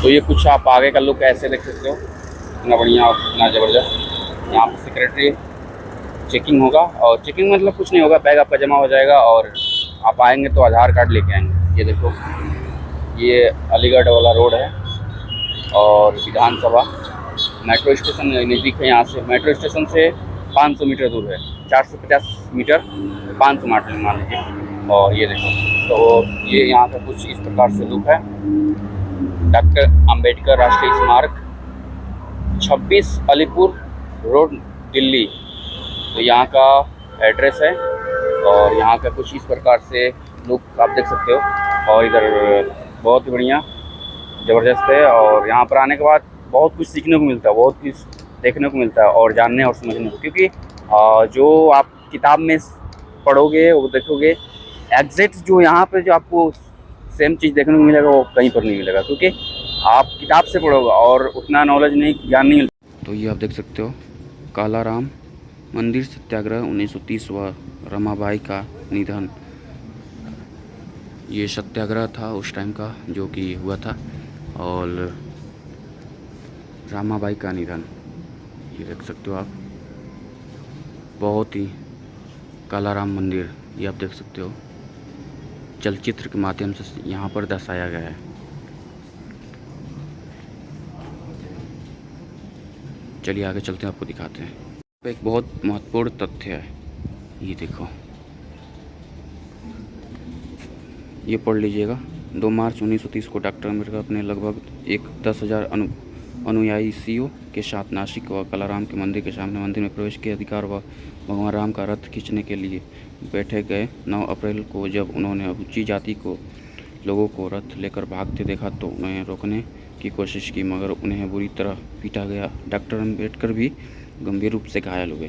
तो ये कुछ आप आगे का लुक ऐसे देख सकते हो, इतना बढ़िया और इतना ज़बरदस्त। यहाँ पर सेक्रेटरी चेकिंग होगा, और चेकिंग मतलब कुछ नहीं होगा, बैग आपका जमा हो जाएगा और आप आएंगे तो आधार कार्ड लेके आएंगे। ये देखो, ये अलीगढ़ वाला रोड है और विधानसभा मेट्रो स्टेशन नज़दीक है। यहाँ से मेट्रो स्टेशन से 500 मीटर दूर है, 450 मीटर 500 मीटर मान लीजिए। और ये देखो, तो ये यहाँ का कुछ इस प्रकार से लुक है। डॉक्टर अंबेडकर राष्ट्रीय स्मारक, 26 अलीपुर रोड, दिल्ली, तो यहाँ का एड्रेस है। और यहाँ का कुछ इस प्रकार से लुक आप देख सकते हो। और इधर बहुत ही बढ़िया ज़बरदस्त है, और यहाँ पर आने के बाद बहुत कुछ सीखने को मिलता है, बहुत कुछ देखने को मिलता है और जानने और समझने को। क्योंकि जो आप किताब में पढ़ोगे वो देखोगे, एग्जैक्ट जो यहाँ पे जो आपको सेम चीज़ देखने को मिलेगा वो कहीं पर नहीं मिलेगा, क्योंकि आप किताब से पढ़ोगे और उतना नॉलेज नहीं, ज्ञान नहीं मिलता। तो ये आप देख सकते हो, कालाराम मंदिर सत्याग्रह 1930 व रमाबाई का निधन। ये सत्याग्रह था उस टाइम का जो कि हुआ था, और रामाबाई का निधन ये देख सकते हो आप। बहुत ही कालाराम मंदिर ये आप देख सकते हो, चलचित्र के माध्यम से यहाँ पर दर्शाया गया है। चलिए आगे चलते हैं, आपको दिखाते हैं। एक बहुत महत्वपूर्ण तथ्य है, ये देखो, ये पढ़ लीजिएगा। 2 मार्च 1930 को डॉक्टर अम्बेडकर अपने लगभग 10,000 अनुयायियों के साथ नासिक व कालाराम के मंदिर के सामने मंदिर में प्रवेश के अधिकार व भगवान राम का रथ खींचने के लिए बैठे गए। 9 अप्रैल को जब उन्होंने ऊंची जाति को लोगों को रथ लेकर भागते देखा तो उन्हें रोकने की कोशिश की, मगर उन्हें बुरी तरह पीटा गया। डॉक्टर अम्बेडकर भी गंभीर रूप से घायल हुए।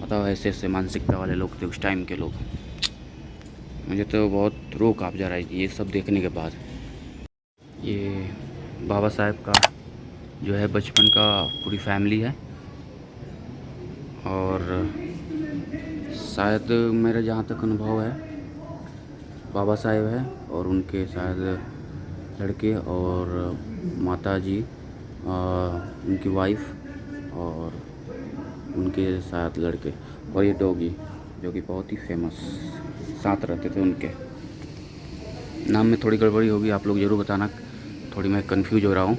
बताओ, ऐसे ऐसे मानसिकता वाले लोग थे उस टाइम के लोग। मुझे तो बहुत रूह काँप जा रहा है ये सब देखने के बाद। ये बाबा साहेब का जो है बचपन का पूरी फैमिली है, और शायद मेरा जहाँ तक अनुभव है, बाबा साहेब है और उनके शायद लड़के और माता जी, उनकी वाइफ और उनके शायद लड़के, और ये डॉगी जो कि बहुत ही फेमस साथ रहते थे। उनके नाम में थोड़ी गड़बड़ी होगी, आप लोग ज़रूर बताना, थोड़ी मैं कंफ्यूज हो रहा हूँ,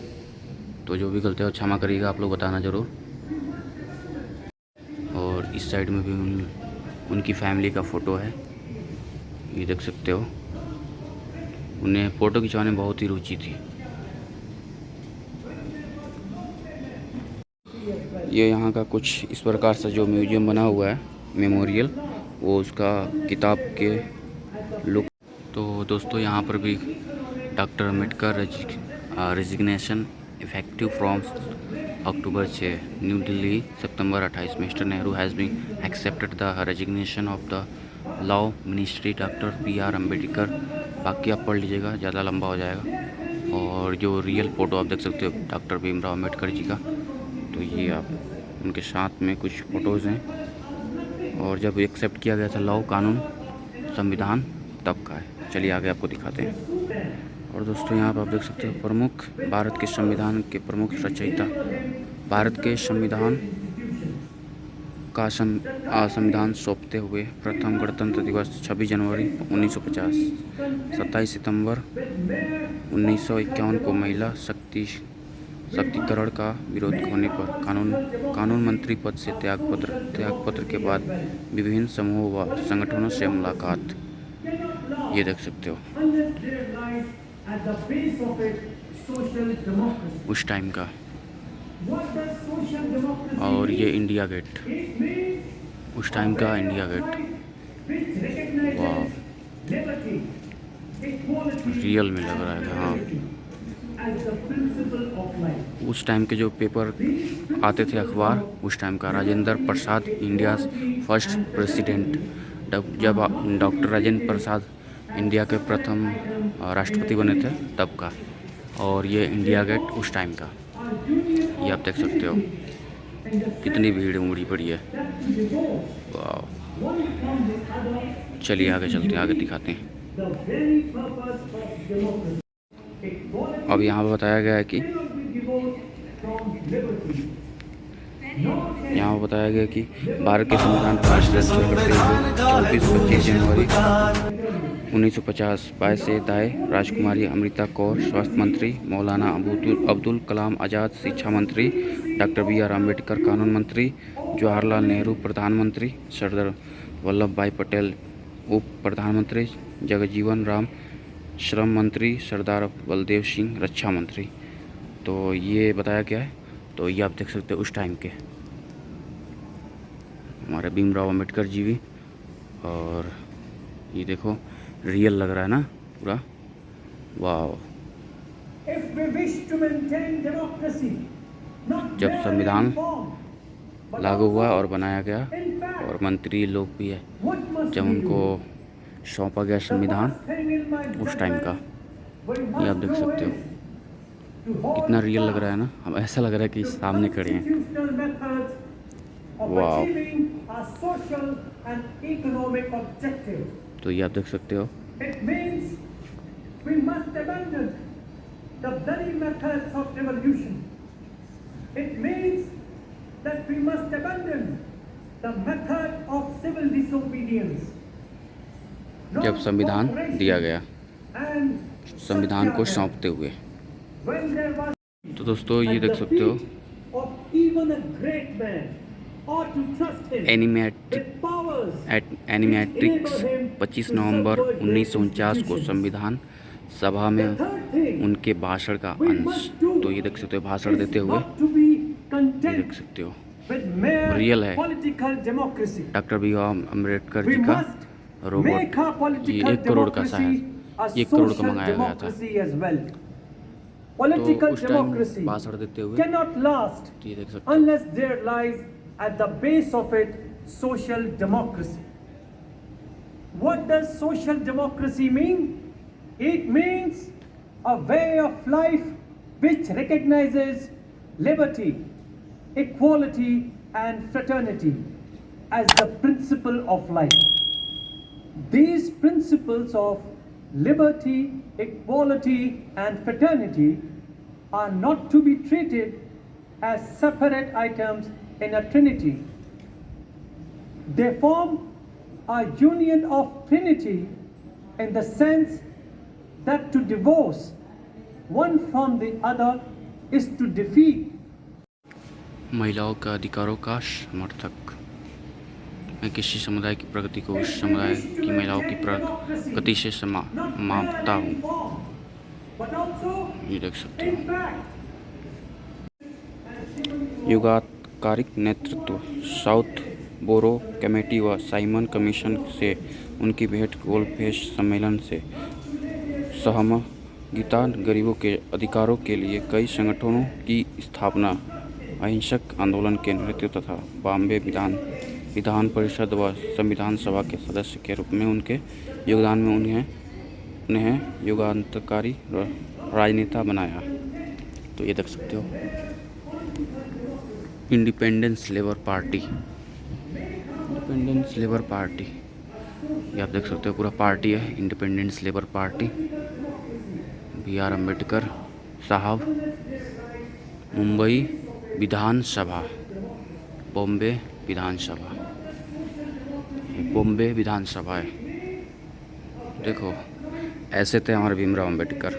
तो जो भी गलती हो क्षमा करिएगा, आप लोग बताना ज़रूर। और इस साइड में भी उनकी फैमिली का फ़ोटो है, ये देख सकते हो। उन्हें फ़ोटो खिंचवाने में बहुत ही रुचि थी। ये यहाँ का कुछ इस प्रकार से जो म्यूजियम बना हुआ है, मेमोरियल, वो उसका किताब के लुक। तो दोस्तों, यहाँ पर भी doctor Ambedkar resignation effective from October 6, new Delhi, September 28। Mister Nehru has been accepted the resignation of the law ministry, doctor PR Ambedkar. बाकी आप पढ़ लीजिएगा, ज़्यादा लंबा हो जाएगा। और जो रियल फ़ोटो आप देख सकते हो डॉक्टर भीमराव अम्बेडकर जी का, तो ये आप उनके साथ में कुछ फ़ोटोज़ हैं। और जब एक्सेप्ट किया गया था लॉ, कानून, संविधान, तब का है। चलिए आगे आपको दिखाते हैं। और दोस्तों, यहाँ पर आप देख सकते हो प्रमुख भारत के संविधान के प्रमुख रचयिता। भारत के संविधान का संविधान सौंपते हुए प्रथम गणतंत्र दिवस 26 जनवरी 1950, 27 सितंबर 1951 को महिला शक्तिकरण का विरोध होने पर कानून मंत्री पद से त्यागपत्र के बाद विभिन्न समूहों व संगठनों से मुलाकात, ये देख सकते हो उस टाइम का। और ये इंडिया गेट, उस टाइम का इंडिया गेट, वाह, रियल में लग रहा है। हाँ, उस टाइम के जो पेपर आते थे, अखबार, उस टाइम का Rajendra Prasad India first president, जब डॉक्टर राजेंद्र प्रसाद इंडिया के प्रथम राष्ट्रपति बने थे तब का। और ये इंडिया गेट उस टाइम का, ये आप देख सकते हो कितनी भीड़ उमड़ी पड़ी है। वाह, चलिए आगे चलते हैं, आगे दिखाते हैं। अब यहाँ पर बताया गया है कि भारत के संविधान का संरक्षण करते हुए 24-25 जनवरी 1950 22 दाएं राजकुमारी अमृता कौर स्वास्थ्य मंत्री, मौलाना अब्दुल कलाम आज़ाद शिक्षा मंत्री, डॉक्टर बी आर अम्बेडकर कानून मंत्री, जवाहरलाल नेहरू प्रधानमंत्री, सरदार वल्लभ भाई पटेल उप प्रधानमंत्री, जगजीवन राम श्रम मंत्री, सरदार बलदेव सिंह रक्षा मंत्री। तो ये बताया गया है। तो ये आप देख सकते हो उस टाइम के हमारे भीमराव अम्बेडकर जी भी। और ये देखो रियल लग रहा है ना पूरा, वाह। जब संविधान लागू हुआ और बनाया गया और मंत्री लोग भी है, जब उनको सौंपा गया संविधान उस टाइम का, ये आप देख सकते हो कितना रियल लग रहा है ना। हम ऐसा लग रहा है कि सामने खड़े हैं, वाह। तो ये आप देख सकते हो। जब संविधान दिया गया, संविधान को सौंपते हुए, तो दोस्तों ये देख सकते हो एनिमेट्रिक्स 25 नवंबर 1949 को संविधान सभा में उनके भाषण का अंश। तो ये देख सकते हो भाषण देते हुए, ये देख सकते हो रियल है। Doctor B R Ambedkar ji का रोबोट, ये 1 करोड़ का शायद 1 करोड़ का मंगाया गया था। तो उस टाइम भाषण देते हुए तो ये देख सकते हो। Unless there lies at the base of it social democracy. What does social democracy mean? It means a way of life which recognizes liberty, equality and fraternity as the principle of life. These principles of liberty, equality and fraternity are not to be treated as separate items in a trinity. They form a union of trinity in the sense that to divorce one from the other is to defeat. महिलाओं के अधिकारों का समर्थक। मैं किसी समुदाय की प्रगति को उस समुदाय की महिलाओं की प्रगति से मापता हूँ। ये देख सकते हो। युगात्मक नेतृत्व साउथ बोरो कमेटी व साइमन कमीशन से उनकी भेंट गोलफेस सम्मेलन से सहमगिता, गरीबों के अधिकारों के लिए कई संगठनों की स्थापना, अहिंसक आंदोलन के नेतृत्व तथा बॉम्बे विधान परिषद व संविधान सभा के सदस्य के रूप में उनके योगदान में उन्हें युगांतकारी राजनेता बनाया। तो ये देख सकते हो इंडिपेंडेंस लेबर पार्टी, ये आप देख सकते हो पूरा पार्टी है independence labour party. B R Ambedkar sahab, Mumbai विधानसभा, बॉम्बे विधानसभा है। देखो ऐसे थे हमारे भीमराव अम्बेडकर,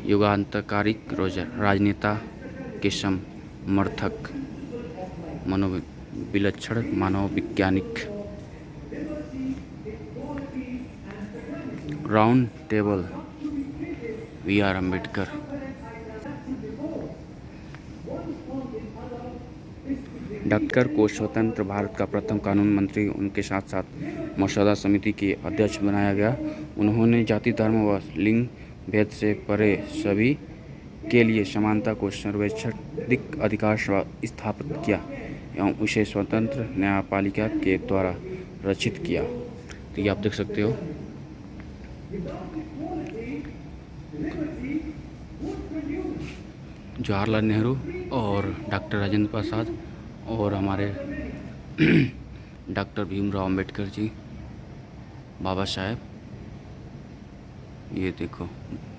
युगांतकारी राजनेता के समर्थक, विलक्षण मानव वैज्ञानिक। Round table B R Ambedkar. Doctor को स्वतंत्र भारत का प्रथम कानून मंत्री, उनके साथ साथ मसौदा समिति के अध्यक्ष बनाया गया। उन्होंने जाति, धर्म व लिंग भेद से परे सभी के लिए समानता को सर्वोच्च अधिकार स्थापित किया एवं उसे स्वतंत्र न्यायपालिका के द्वारा रक्षित किया। तो ये आप देख सकते हो। जवाहरलाल नेहरू और डॉक्टर राजेंद्र प्रसाद और हमारे डॉक्टर भीमराव अम्बेडकर जी, बाबा साहेब, ये देखो,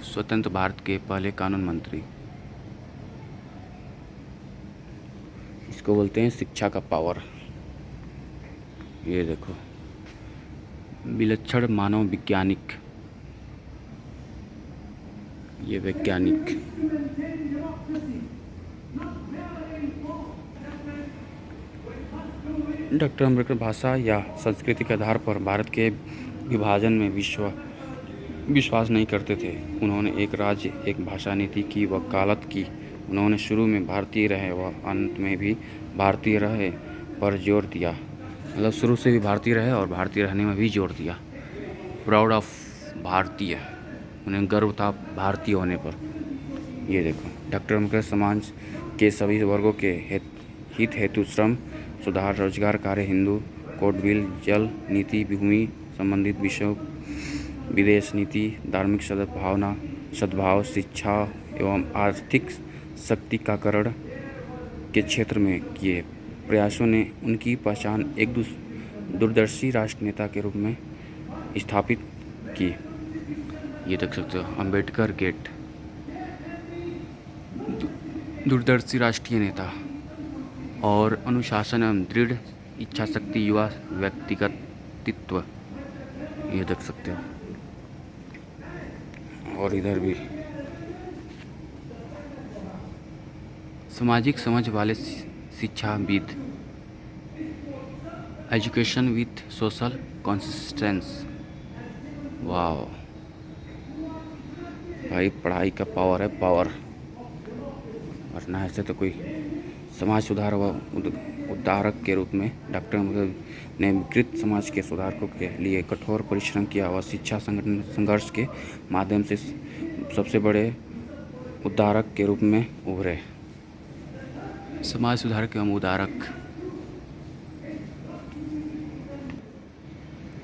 स्वतंत्र भारत के पहले कानून मंत्री। इसको बोलते हैं शिक्षा का पावर। ये देखो, विलक्षण मानव वैज्ञानिक। ये वैज्ञानिक डॉक्टर अम्बेडकर भाषा या संस्कृति के आधार पर भारत के विभाजन में विश्वास नहीं करते थे। उन्होंने एक राज्य एक भाषा नीति की वकालत की। उन्होंने शुरू में भारतीय रहे व अंत में भी भारतीय रहे पर जोर दिया। मतलब शुरू से भी भारतीय रहे और भारतीय रहने में भी जोर दिया। प्राउड ऑफ भारतीय, उन्हें गर्व था भारतीय होने पर। ये देखो, डॉक्टर अम्बेडकर समाज के सभी वर्गों के हित हेतु श्रम सुधार, रोजगार कार्य, हिंदू कोड बिल, जल नीति, भूमि संबंधित विषयों, विदेश नीति, धार्मिक सद्भाव, शिक्षा एवं आर्थिक शक्तिकरण के क्षेत्र में किए प्रयासों ने उनकी पहचान एक दूरदर्शी राष्ट्र नेता के रूप में स्थापित की। ये देख सकते हो, अंबेडकर गेट। दूरदर्शी राष्ट्रीय नेता और अनुशासन एवं दृढ़ इच्छा शक्ति, युवा व्यक्तिगतित्व। ये देख सकते हो। और इधर भी सामाजिक समझ वाले शिक्षाविद, एजुकेशन विथ सोशल कॉन्सिस्टेंस। वाह भाई, पढ़ाई का पावर है, पावर। वरना ऐसे तो कोई समाज सुधार व उद्धारक के रूप में डॉक्टर अम्बेडकर ने विकृत समाज के सुधारकों के लिए कठोर परिश्रम किया व शिक्षा संघर्ष के माध्यम से सबसे बड़े उद्धारक के रूप में उभरे। समाज सुधारक एवं उद्धारक।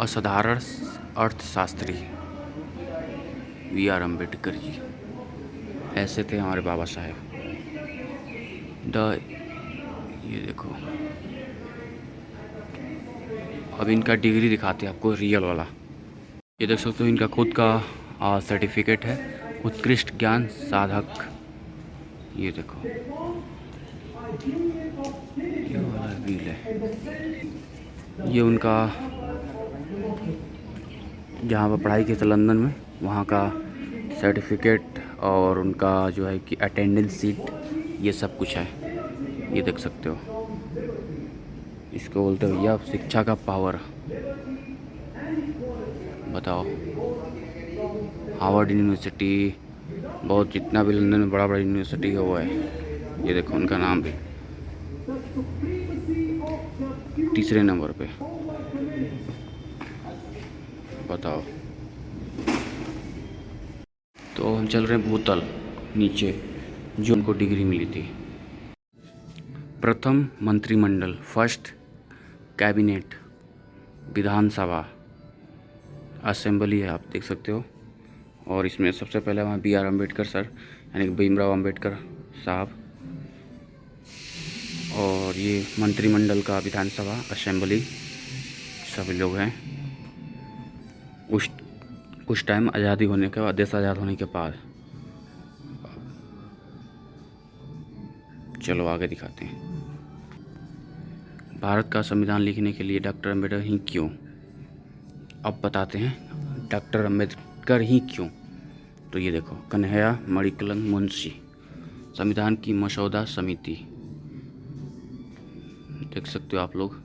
असाधारण अर्थशास्त्री B.R. अम्बेडकर जी, ऐसे थे हमारे बाबा साहेब। ये देखो, अब इनका डिग्री दिखाते हैं आपको, रियल वाला। ये देख सकते हो, इनका खुद का सर्टिफिकेट है, उत्कृष्ट ज्ञान साधक। ये देखो, ये वाला व्हील है। ये उनका जहाँ पर पढ़ाई की थी लंदन में, वहाँ का सर्टिफिकेट और उनका जो है कि अटेंडेंस सीट, ये सब कुछ है। ये देख सकते हो। इसको बोलते हो या शिक्षा का पावर। बताओ, हार्वर्ड यूनिवर्सिटी, बहुत जितना भी लंदन में बड़ा बड़ा यूनिवर्सिटी है वो है। ये देखो, उनका नाम भी तीसरे नंबर पे। बताओ। तो हम चल रहे हैं भूतल नीचे, जो उनको डिग्री मिली थी। प्रथम मंत्रिमंडल, फर्स्ट कैबिनेट, विधानसभा, असेंबली है, आप देख सकते हो। और इसमें सबसे पहले वहाँ B.R. अम्बेडकर सर, यानी भीमराव अम्बेडकर साहब। और ये मंत्रिमंडल का विधानसभा, असेंबली, सभी लोग हैं। उस टाइम आज़ादी होने के बाद, देश आज़ाद होने के बाद। चलो आगे दिखाते हैं। भारत का संविधान लिखने के लिए डॉक्टर अम्बेडकर ही क्यों? अब बताते हैं डॉक्टर अम्बेडकर ही क्यों। तो ये देखो, कन्हैया मणिकलन मुंशी, संविधान की मसौदा समिति, देख सकते हो आप लोग।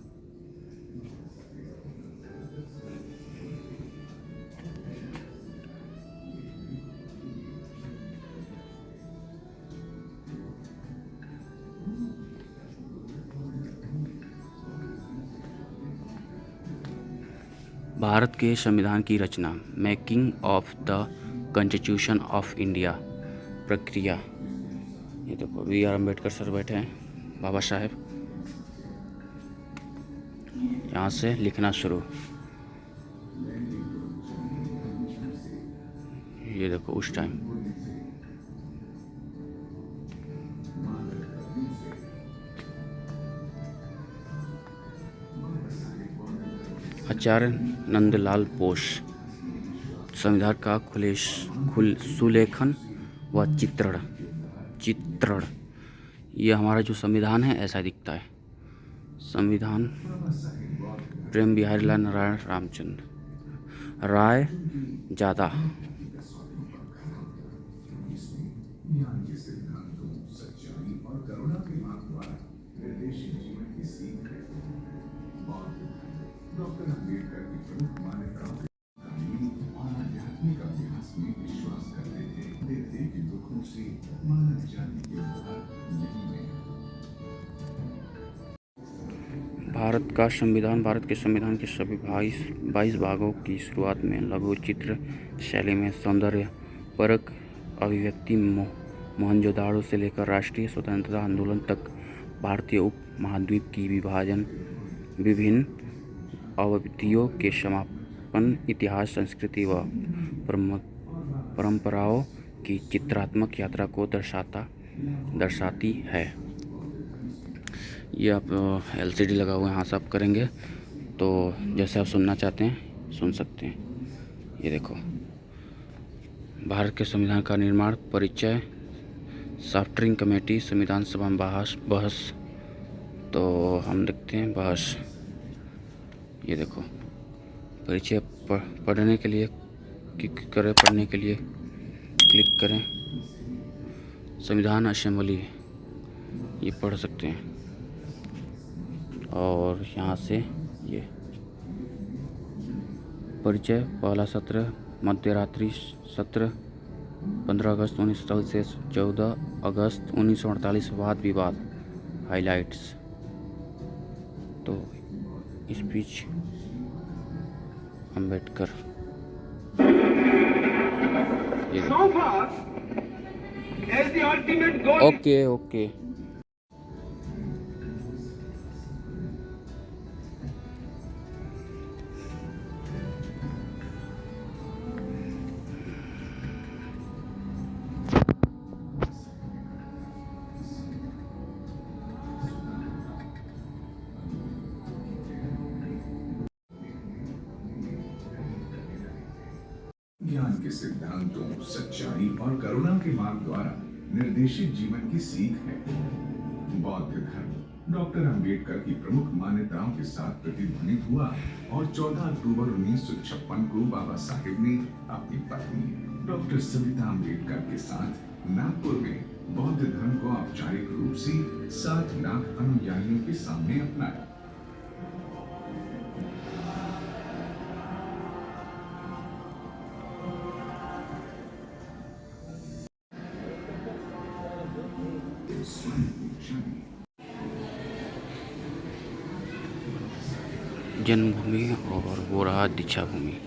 भारत के संविधान की रचना, making of the constitution of India, प्रक्रिया। ये देखो, B.R. अम्बेडकर सर बैठे हैं, बाबा साहेब। यहाँ से लिखना शुरू। ये देखो, उस टाइम आचार्य नंदलाल बोस, संविधान का सुलेखन व चित्रण। ये हमारा जो संविधान है ऐसा दिखता है। संविधान प्रेम बिहारी लाल नारायण रामचंद्र राय ज़्यादा। भारत के संविधान के सभी 22 भागों की शुरुआत में लघु चित्र शैली में सौंदर्य परक अभिव्यक्ति मोहनजोदाड़ो से लेकर राष्ट्रीय स्वतंत्रता आंदोलन तक भारतीय उपमहाद्वीप की विभाजन, विभिन्न अवधियों के समापन, इतिहास, संस्कृति व परंपराओं की चित्रात्मक यात्रा को दर्शाती है। ये आप LCD लगा हुआ है, यहाँ से आप करेंगे तो जैसे आप सुनना चाहते हैं सुन सकते हैं। ये देखो, भारत के संविधान का निर्माण, परिचय, ड्राफ्टिंग कमेटी, संविधान सभा में बहस। तो हम देखते हैं बहस। ये देखो, परिचय पढ़ने के लिए पढ़ने के लिए क्लिक करें। संविधान असेंबली, ये पढ़ सकते हैं। और यहाँ से ये परिचय, पहला सत्र, मध्यरात्रि सत्र, 15 अगस्त 1947 से 14 अगस्त 1948, वाद विवाद, हाइलाइट्स। तो स्पीच अम्बेडकर। ओके। ज्ञान के सिद्धांतों, सच्चाई और करुणा के मार्ग द्वारा निर्देशित जीवन की सीख है। बौद्ध धर्म डॉक्टर अंबेडकर की प्रमुख मान्यताओं के साथ प्रतिध्वनित हुआ और 14 अक्टूबर 1956 को बाबा साहेब ने अपनी पत्नी डॉक्टर सविता अंबेडकर के साथ नागपुर में बौद्ध धर्म को औपचारिक रूप से 7 लाख अनुयायियों के सामने अपनाया। जन्मभूमि और वो रहा दीक्षा भूमि।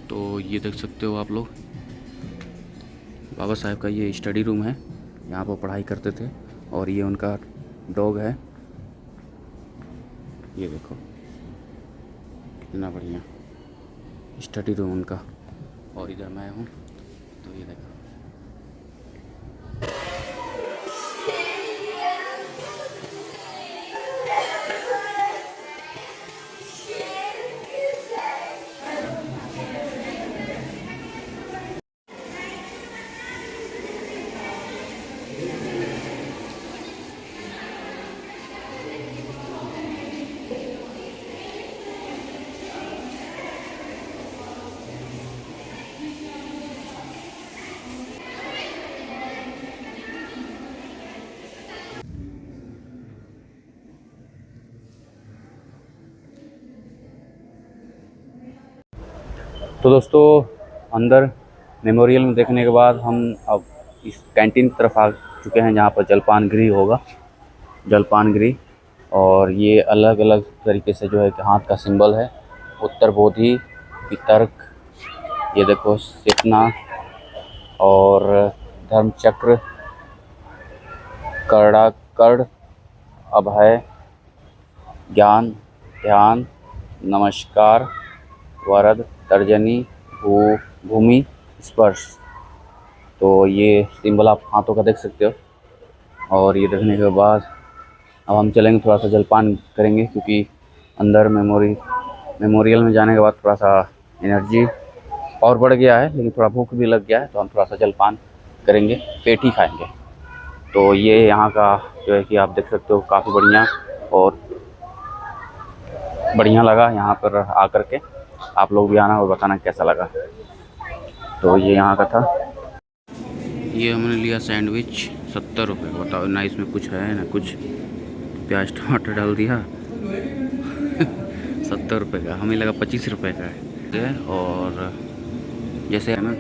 तो ये देख सकते हो आप लोग, बाबा साहेब का ये स्टडी रूम है, यहाँ पर पढ़ाई करते थे। और ये उनका डॉग है, ये देखो कितना बढ़िया स्टडी रूम उनका। और इधर मैं हूँ, तो ये देखो। तो दोस्तों अंदर मेमोरियल में देखने के बाद हम अब इस कैंटीन की तरफ आ चुके हैं जहाँ पर जलपान गृह होगा, जलपान गृह। और ये अलग अलग तरीके से जो है कि हाथ का सिंबल है, उत्तर बोधि, वितर्क, ये देखो सिपना और धर्मचक्र, कर्ण, अभय, ज्ञान, ध्यान, नमस्कार, वरद, तर्जनी, भूमि, स्पर्श। तो ये सिंबल आप हाथों का देख सकते हो। और ये देखने के बाद अब हम चलेंगे, थोड़ा सा जलपान करेंगे, क्योंकि अंदर मेमोरियल में जाने के बाद थोड़ा सा एनर्जी और बढ़ गया है, लेकिन थोड़ा भूख भी लग गया है, तो हम थोड़ा सा जलपान करेंगे, पेठी खाएंगे। तो ये यहाँ का जो है कि आप देख सकते हो, काफ़ी बढ़िया और बढ़िया लगा यहाँ पर आकर के। आप लोग भी आना और बताना कैसा लगा। तो ये यहाँ का था। ये हमने लिया सैंडविच 70 रुपये का। बताओ ना, इसमें कुछ है ना कुछ, प्याज टमाटर डाल दिया 70 रुपये का। हमें लगा 25 रुपये का है। और जैसे है ना